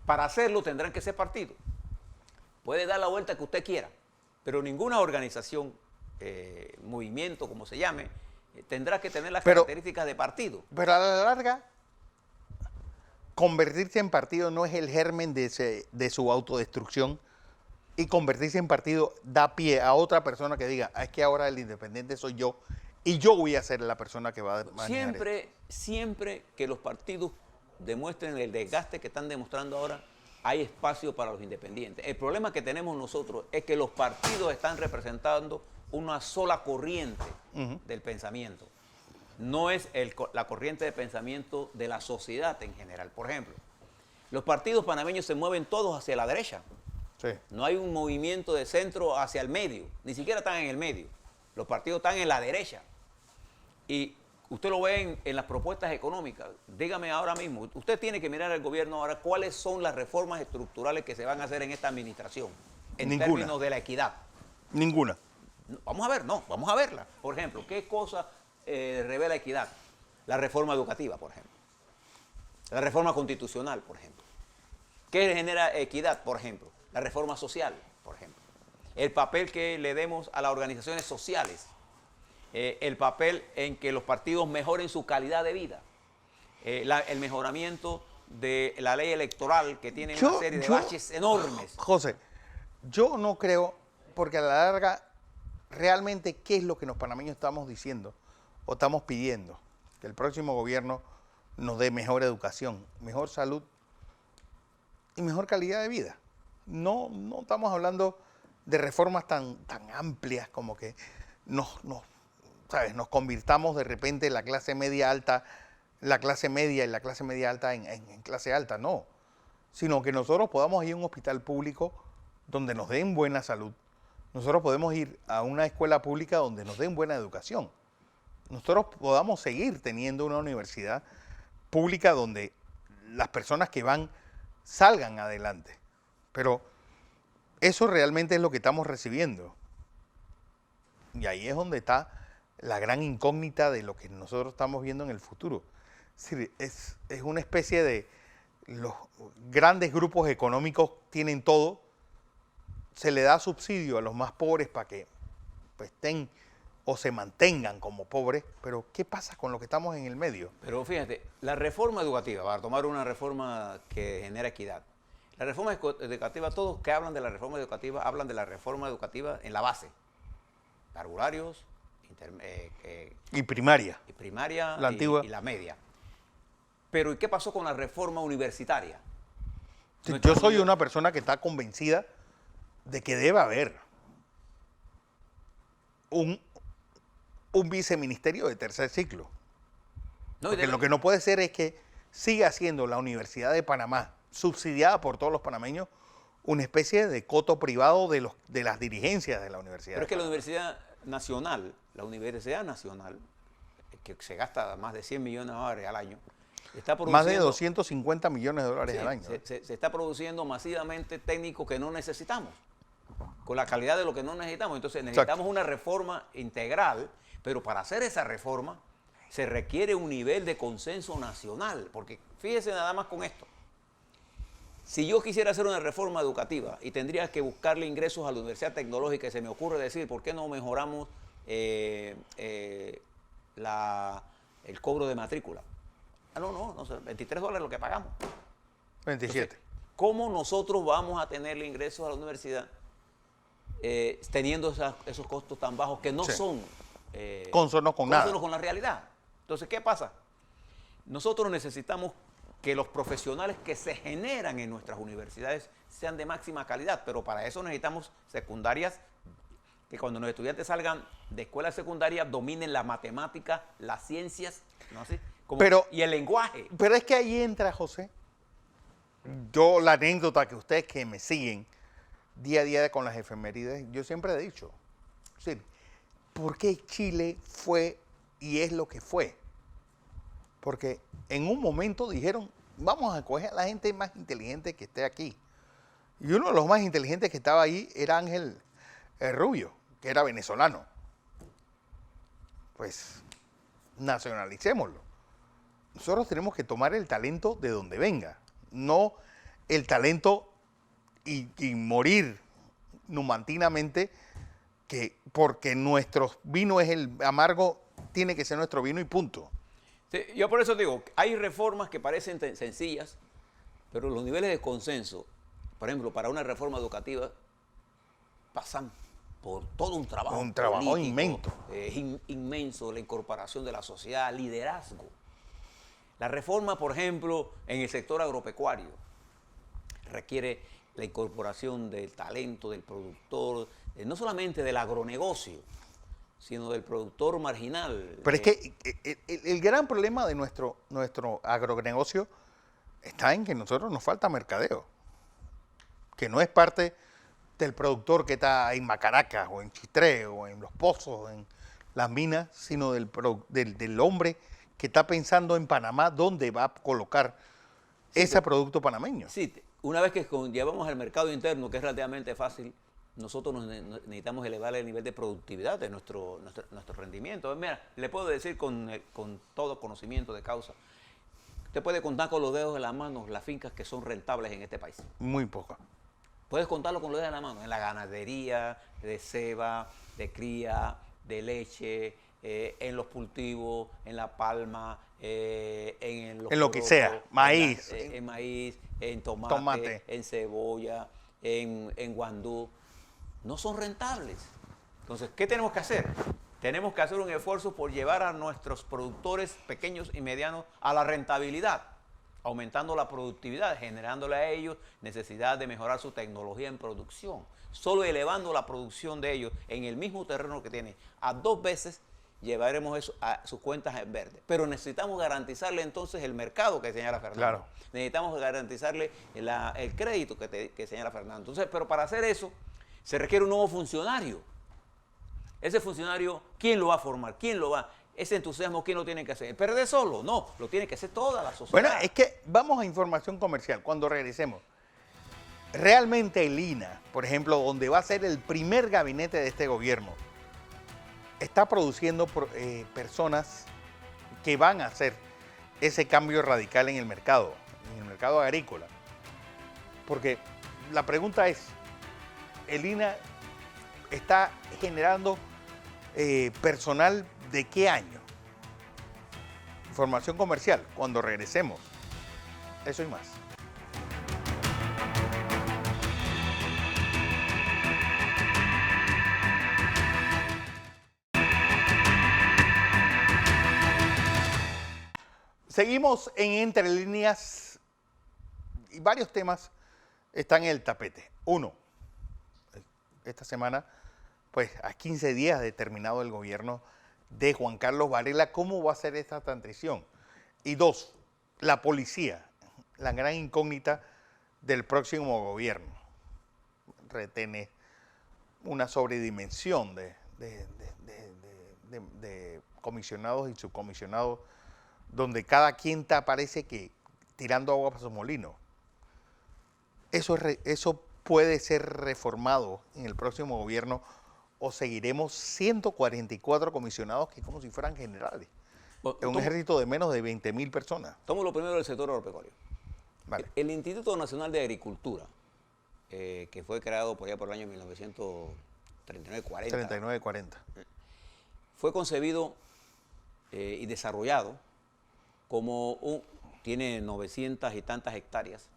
Para hacerlo tendrán que ser partidos. Puede dar la vuelta que usted quiera, pero ninguna organización, movimiento, como se llame, tendrá que tener las características de partido. Pero a la larga, convertirse en partido no es el germen de su autodestrucción, y convertirse en partido da pie a otra persona que diga, es que ahora el independiente soy yo y yo voy a ser la persona que va a manejar siempre que los partidos demuestren el desgaste que están demostrando ahora, hay espacio para los independientes. El problema que tenemos nosotros es que los partidos están representando una sola corriente del pensamiento. No es la corriente de pensamiento de la sociedad en general. Por ejemplo, los partidos panameños se mueven todos hacia la derecha. Sí. No hay un movimiento de centro hacia el medio, ni siquiera están en el medio. Los partidos están en la derecha. Y usted lo ve en las propuestas económicas. Dígame ahora mismo, usted tiene que mirar al gobierno ahora cuáles son las reformas estructurales que se van a hacer en esta administración en términos de la equidad. Ninguna. Vamos a ver, vamos a verla. Por ejemplo, ¿qué cosa revela equidad? La reforma educativa, por ejemplo. La reforma constitucional, por ejemplo. ¿Qué genera equidad, por ejemplo? La reforma social, por ejemplo. El papel que le demos a las organizaciones sociales. El papel en que los partidos mejoren su calidad de vida, el mejoramiento de la ley electoral que tiene una serie de baches enormes. José, yo no creo, porque a la larga, realmente, ¿qué es lo que los panameños estamos diciendo o estamos pidiendo? Que el próximo gobierno nos dé mejor educación, mejor salud y mejor calidad de vida. No estamos hablando de reformas tan amplias como que nos convirtamos de repente la clase media alta, la clase media y la clase media alta en clase alta, no. Sino que nosotros podamos ir a un hospital público donde nos den buena salud. Nosotros podemos ir a una escuela pública donde nos den buena educación. Nosotros podamos seguir teniendo una universidad pública donde las personas que van salgan adelante. Pero eso realmente es lo que estamos recibiendo. Y ahí es donde está la gran incógnita de lo que nosotros estamos viendo en el futuro. Es una especie de, los grandes grupos económicos tienen todo, se le da subsidio a los más pobres para que pues, estén o se mantengan como pobres, pero ¿qué pasa con lo que estamos en el medio? Pero fíjate, la reforma educativa, para tomar una reforma que genera equidad, la reforma educativa, todos que hablan de la reforma educativa, hablan de la reforma educativa en la base, parvularios, y primaria. Y primaria la antigua. Y la media. Pero ¿y qué pasó con la reforma universitaria? Yo soy una persona que está convencida de que debe haber un viceministerio de tercer ciclo. Porque lo que no puede ser es que siga siendo la Universidad de Panamá, subsidiada por todos los panameños, una especie de coto privado de las dirigencias de la universidad. Pero es que la Universidad Nacional, que se gasta más de 100 millones de dólares al año, está produciendo... Más de 250 millones de dólares al año. Se está produciendo masivamente técnicos que no necesitamos, con la calidad de lo que no necesitamos. Entonces necesitamos una reforma integral, pero para hacer esa reforma se requiere un nivel de consenso nacional, porque fíjese nada más con esto. Si yo quisiera hacer una reforma educativa y tendría que buscarle ingresos a la Universidad Tecnológica, y se me ocurre decir, ¿por qué no mejoramos el cobro de matrícula? No, $23 lo que pagamos. 27. Entonces, ¿cómo nosotros vamos a tenerle ingresos a la universidad teniendo esos costos tan bajos que no Sí. son Consonos con nada. consonos con la realidad. Entonces, ¿qué pasa? Nosotros necesitamos que los profesionales que se generan en nuestras universidades sean de máxima calidad, pero para eso necesitamos secundarias que cuando los estudiantes salgan de escuela secundaria dominen la matemática, las ciencias, ¿no así? Y el lenguaje. Pero es que ahí entra, José, yo la anécdota que ustedes que me siguen día a día con las efemérides, yo siempre he dicho, sí, ¿por qué Chile fue y es lo que fue? Porque en un momento dijeron, vamos a coger a la gente más inteligente que esté aquí. Y uno de los más inteligentes que estaba ahí era Ángel Rubio, que era venezolano. Pues nacionalicémoslo. Nosotros tenemos que tomar el talento de donde venga, no el talento y morir numantinamente que porque nuestro vino es el amargo, tiene que ser nuestro vino y punto. Sí, yo por eso digo, hay reformas que parecen sencillas, pero los niveles de consenso, por ejemplo, para una reforma educativa, pasan por todo un trabajo. Un trabajo político, inmenso. Inmenso, la incorporación de la sociedad, liderazgo. La reforma, por ejemplo, en el sector agropecuario, requiere la incorporación del talento del productor, no solamente del agronegocio, sino del productor marginal. Pero es que el gran problema de nuestro agronegocio está en que nosotros nos falta mercadeo, que no es parte del productor que está en Macaracas o en Chitré o en Los Pozos, en las minas, sino del hombre que está pensando en Panamá dónde va a colocar ese producto panameño. Sí, una vez que llevamos al mercado interno, que es relativamente fácil, nosotros necesitamos elevar el nivel de productividad de nuestro rendimiento. Mira, le puedo decir con todo conocimiento de causa, usted puede contar con los dedos de la mano las fincas que son rentables en este país. Muy poco. Puedes contarlo con los dedos de la mano, en la ganadería, de ceba, de cría, de leche, en los cultivos, en la palma, en lo que sea, maíz. En maíz, en tomate, en cebolla, en guandú. No son rentables. Entonces, ¿qué tenemos que hacer? Tenemos que hacer un esfuerzo por llevar a nuestros productores pequeños y medianos a la rentabilidad, aumentando la productividad, generándole a ellos necesidad de mejorar su tecnología en producción. Solo elevando la producción de ellos en el mismo terreno que tienen a 2 veces, llevaremos eso a sus cuentas en verde. Pero necesitamos garantizarle entonces el mercado que señala Fernando. Claro. Necesitamos garantizarle el crédito que señala Fernando. Entonces, pero para hacer eso, se requiere un nuevo funcionario. Ese funcionario, ¿quién lo va a formar? ¿Quién lo va? Ese entusiasmo, ¿quién lo tiene que hacer? ¿El PRD solo? No, lo tiene que hacer toda la sociedad. Bueno, es que vamos a información comercial cuando regresemos. Realmente el INA, por ejemplo, donde va a ser el primer gabinete de este gobierno, está produciendo personas que van a hacer ese cambio radical en el mercado agrícola. Porque la pregunta es, ¿el INA está generando personal de qué año? Información comercial, cuando regresemos. Eso y más. Seguimos en Entre Líneas y varios temas están en el tapete. Uno, esta semana, pues a 15 días de terminado el gobierno de Juan Carlos Varela, ¿cómo va a ser esta transición? Y 2, la policía, la gran incógnita del próximo gobierno. Retiene una sobredimensión de comisionados y subcomisionados, donde cada quien parece que tirando agua para su molino. Eso puede ser reformado en el próximo gobierno o seguiremos 144 comisionados que como si fueran generales. Un ejército de menos de 20.000 personas. Tomo lo primero del sector agropecuario. Vale. El Instituto Nacional de Agricultura, que fue creado por allá por el año 1939-40. 39-40. Fue concebido y desarrollado como tiene 900 y tantas hectáreas.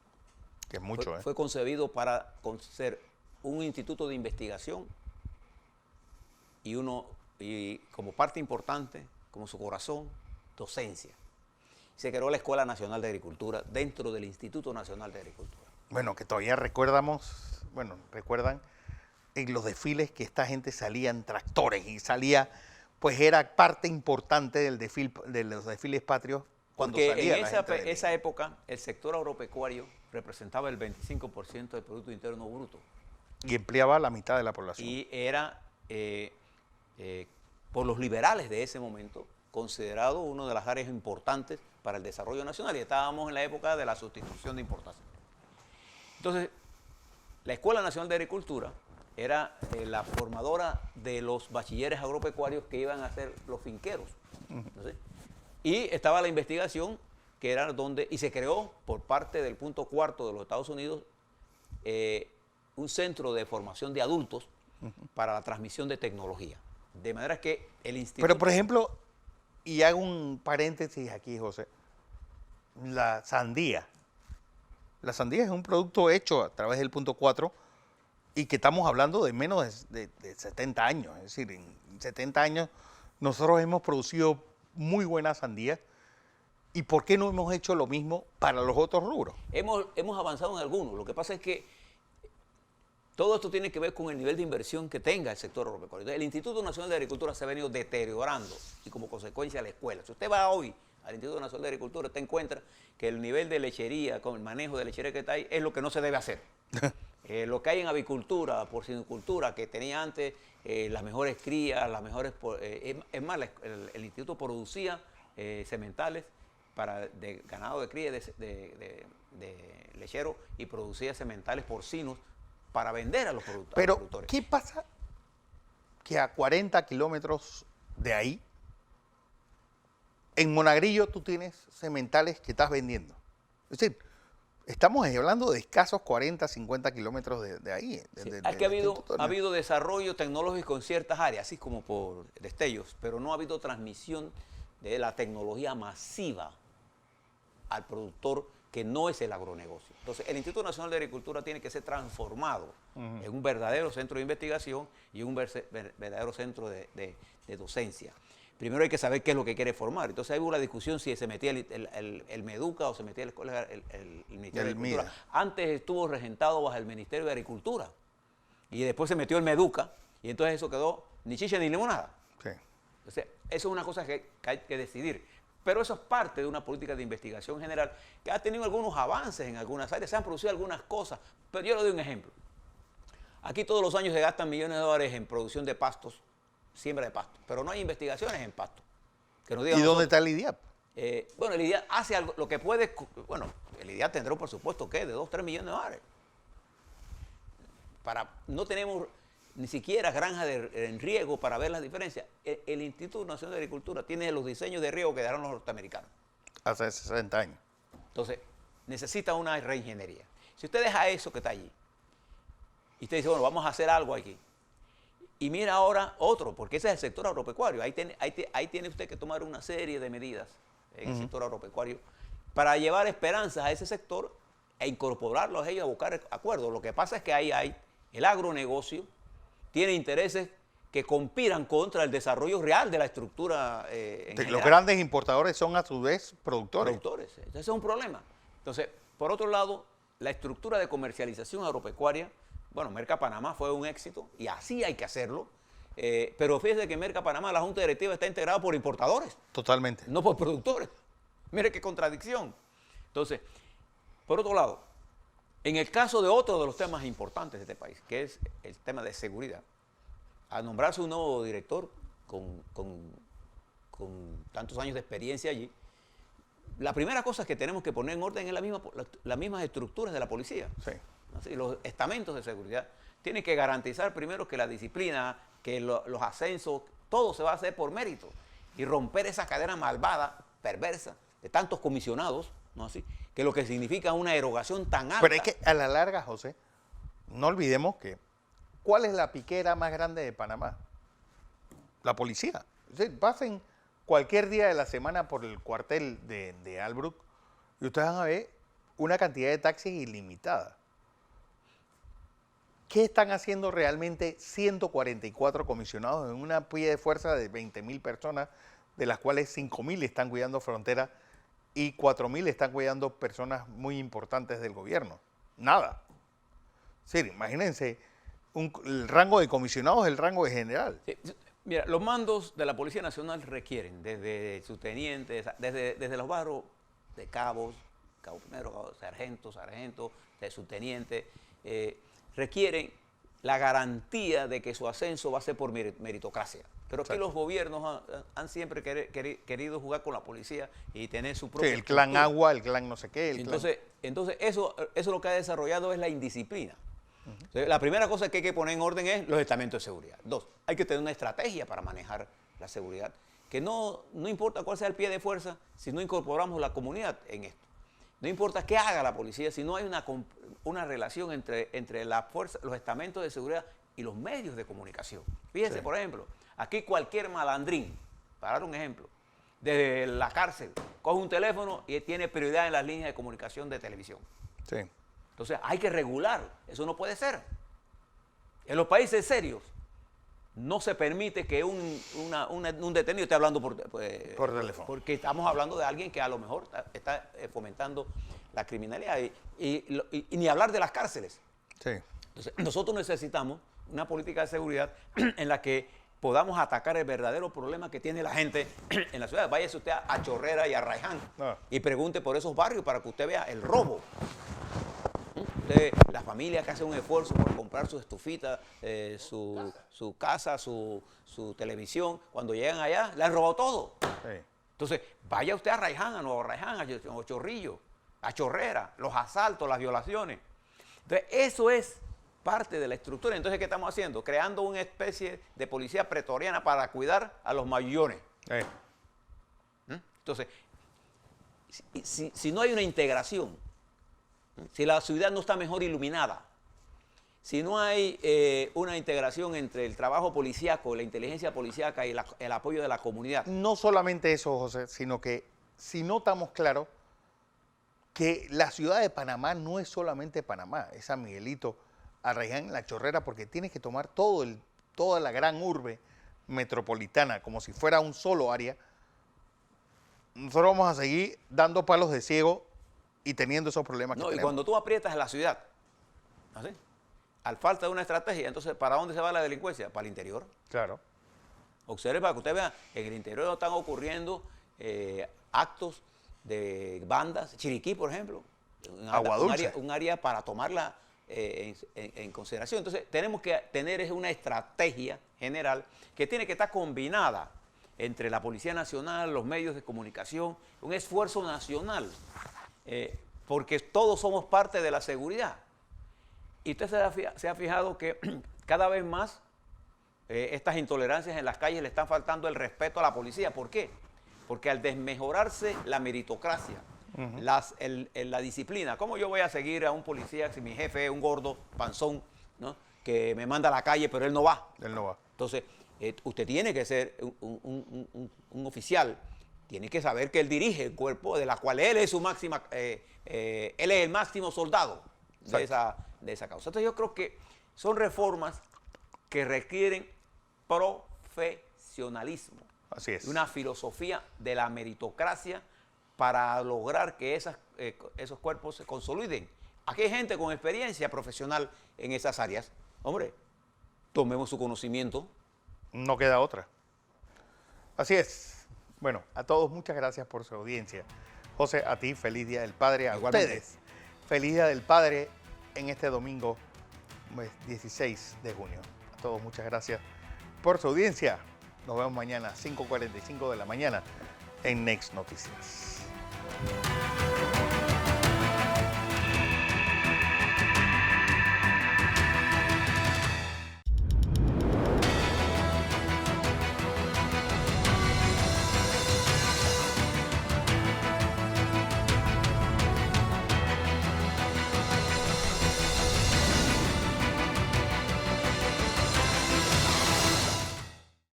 Que es mucho, Fue concebido para ser un instituto de investigación y como parte importante, como su corazón, docencia. Se creó la Escuela Nacional de Agricultura dentro del Instituto Nacional de Agricultura. Bueno, que todavía recuerdan en los desfiles que esta gente salía en tractores y salía, pues era parte importante del desfile, de los desfiles patrios. Cuando Porque salía en la gente esa época el sector agropecuario representaba el 25% del Producto Interno Bruto. Y empleaba la mitad de la población. Y era, por los liberales de ese momento, considerado una de las áreas importantes para el desarrollo nacional. Y estábamos en la época de la sustitución de importación. Entonces, la Escuela Nacional de Agricultura era la formadora de los bachilleres agropecuarios que iban a ser los finqueros. ¿No? Y estaba la investigación, que era donde, y se creó por parte del punto cuarto de los Estados Unidos, un centro de formación de adultos para la transmisión de tecnología. De manera que el instituto... Pero, por ejemplo, y hago un paréntesis aquí, José, la sandía. La sandía es un producto hecho a través del punto 4 y que estamos hablando de menos de 70 años. Es decir, en 70 años nosotros hemos producido muy buenas sandías. ¿Y por qué no hemos hecho lo mismo para los otros rubros? Hemos avanzado en algunos. Lo que pasa es que todo esto tiene que ver con el nivel de inversión que tenga el sector agropecuario. Entonces, el Instituto Nacional de Agricultura se ha venido deteriorando y como consecuencia la escuela. Si usted va hoy al Instituto Nacional de Agricultura, usted encuentra que el nivel de lechería, con el manejo de lechería que está ahí, es lo que no se debe hacer. Lo que hay en avicultura, porcinicultura, que tenía antes las mejores crías, las mejores... es más, el instituto producía sementales de ganado de cría de lechero y producía sementales porcinos para vender a los productores. Pero, ¿qué pasa que a 40 kilómetros de ahí, en Monagrillo, tú tienes sementales que estás vendiendo? Es decir, estamos hablando de escasos 40, 50 kilómetros de ahí. Sí, es que ha habido desarrollo tecnológico en ciertas áreas, así como por destellos, pero no ha habido transmisión de la tecnología masiva al productor que no es el agronegocio. Entonces, el Instituto Nacional de Agricultura tiene que ser transformado en un verdadero centro de investigación y un verdadero centro de docencia. Primero hay que saber qué es lo que quiere formar. Entonces, ahí hubo la discusión si se metía el MEDUCA o se metía el Ministerio de Agricultura. MIDA. Antes estuvo regentado bajo el Ministerio de Agricultura y después se metió el MEDUCA y entonces eso quedó ni chicha ni limonada. Sí. Entonces, eso es una cosa que hay que decidir. Pero eso es parte de una política de investigación general que ha tenido algunos avances en algunas áreas, se han producido algunas cosas, pero yo le doy un ejemplo. Aquí todos los años se gastan millones de dólares en producción de pastos, siembra de pastos, pero no hay investigaciones en pastos. Que nos digan ¿Y dónde nosotros, está el IDIAP? bueno, el IDIAP hace algo, lo que puede, bueno, el IDIAP tendrá un presupuesto, ¿qué? De 2, 3 millones de dólares. No tenemos ni siquiera granjas en riego para ver las diferencias. El Instituto Nacional de Agricultura tiene los diseños de riego que darán los norteamericanos. Hace 60 años. Entonces, necesita una reingeniería. Si usted deja eso que está allí, y usted dice, bueno, vamos a hacer algo aquí, y mira ahora otro, porque ese es el sector agropecuario, ahí tiene usted que tomar una serie de medidas en el sector agropecuario para llevar esperanzas a ese sector e incorporarlos a ellos a buscar acuerdos. Lo que pasa es que ahí hay el agronegocio, tiene intereses que conspiran contra el desarrollo real de la estructura Los grandes importadores son a su vez productores. Entonces es un problema. Entonces, por otro lado, la estructura de comercialización agropecuaria, bueno, Merca Panamá fue un éxito y así hay que hacerlo, pero fíjese que en Merca Panamá la Junta Directiva está integrada por importadores. Totalmente. No por productores. Mire qué contradicción. Entonces, por otro lado, en el caso de otro de los temas importantes de este país, que es el tema de seguridad, al nombrarse un nuevo director con tantos años de experiencia allí, la primera cosa que tenemos que poner en orden es las mismas estructuras de la policía. Sí. Así, los estamentos de seguridad tienen que garantizar primero que la disciplina, que los ascensos, todo se va a hacer por mérito y romper esa cadena malvada, perversa, de tantos comisionados, ¿no? Así, que lo que significa una erogación tan alta. Pero es que a la larga, José, no olvidemos que ¿cuál es la piquera más grande de Panamá? La policía. Es decir, pasen cualquier día de la semana por el cuartel de Albrook y ustedes van a ver una cantidad de taxis ilimitada. ¿Qué están haciendo realmente 144 comisionados en una pie de fuerza de 20.000 personas, de las cuales 5.000 están cuidando frontera y 4.000 están cuidando personas muy importantes del gobierno? Nada. Sí, imagínense, el rango de comisionado es el rango de general. Sí, mira, los mandos de la Policía Nacional requieren, desde subtenientes, desde los barros de cabos, cabo primero, cabo sargento, de subteniente, requieren la garantía de que su ascenso va a ser por meritocracia. Pero aquí los gobiernos han siempre querido jugar con la policía y tener su propio... Sí, el clan agua, el clan no sé qué. Entonces eso lo que ha desarrollado es la indisciplina. Entonces, la primera cosa que hay que poner en orden es los estamentos de seguridad. 2, hay que tener una estrategia para manejar la seguridad, que no importa cuál sea el pie de fuerza si no incorporamos la comunidad en esto. No importa qué haga la policía si no hay una relación entre la fuerza, los estamentos de seguridad y los medios de comunicación. Fíjense, por ejemplo, aquí cualquier malandrín, para dar un ejemplo, desde la cárcel, coge un teléfono y tiene prioridad en las líneas de comunicación de televisión. Sí. Entonces hay que regular, eso no puede ser. En los países serios no se permite que un detenido esté hablando por teléfono. Porque estamos hablando de alguien que a lo mejor está fomentando la criminalidad y ni hablar de las cárceles. Sí. Entonces nosotros necesitamos una política de seguridad en la que podamos atacar el verdadero problema que tiene la gente en la ciudad. Váyase usted a Chorrera y a Raiján y pregunte por esos barrios para que usted vea el robo. La familia que hace un esfuerzo por comprar su estufita, su casa, su televisión, cuando llegan allá, le han robado todo. Sí. Entonces, vaya usted a Raiján, a Nuevo Raiján, a Chorrillo, a Chorrera, los asaltos, las violaciones. Entonces, eso es parte de la estructura. Entonces, ¿qué estamos haciendo? Creando una especie de policía pretoriana para cuidar a los mayores. Entonces, si no hay una integración, si la ciudad no está mejor iluminada, si no hay una integración entre el trabajo policíaco, la inteligencia policíaca y el apoyo de la comunidad. No solamente eso, José, sino que si no estamos claros que la ciudad de Panamá no es solamente Panamá, es San Miguelito, Arraiján, La Chorrera, porque tienes que tomar toda la gran urbe metropolitana como si fuera un solo área. Nosotros vamos a seguir dando palos de ciego y teniendo esos problemas que tenemos. Y cuando tú aprietas la ciudad, ¿así? Al falta de una estrategia, entonces, ¿para dónde se va la delincuencia? Para el interior. Claro. Observe para que usted vea, en el interior están ocurriendo actos de bandas, Chiriquí, por ejemplo. Agua Dulce. Un área para tomarla en consideración. Entonces, tenemos que tener una estrategia general que tiene que estar combinada entre la Policía Nacional, los medios de comunicación, un esfuerzo nacional. Porque todos somos parte de la seguridad. Y usted se ha fijado que cada vez más estas intolerancias en las calles le están faltando el respeto a la policía. ¿Por qué? Porque al desmejorarse la meritocracia, la disciplina, ¿cómo yo voy a seguir a un policía si mi jefe es un gordo, panzón, ¿no? Que me manda a la calle, pero él no va? Él no va. Entonces, usted tiene que ser un oficial. Tiene que saber que él dirige el cuerpo de la cual él es su máxima, él es el máximo soldado de esa causa. Entonces yo creo que son reformas que requieren profesionalismo. Así es. Una filosofía de la meritocracia para lograr que esos cuerpos se consoliden. Aquí hay gente con experiencia profesional en esas áreas. Hombre, tomemos su conocimiento. No queda otra. Así es. Bueno, a todos muchas gracias por su audiencia. José, a ti, feliz Día del Padre. A ustedes, feliz Día del Padre en este domingo 16 de junio. A todos muchas gracias por su audiencia. Nos vemos mañana a 5:45 de la mañana en Next Noticias.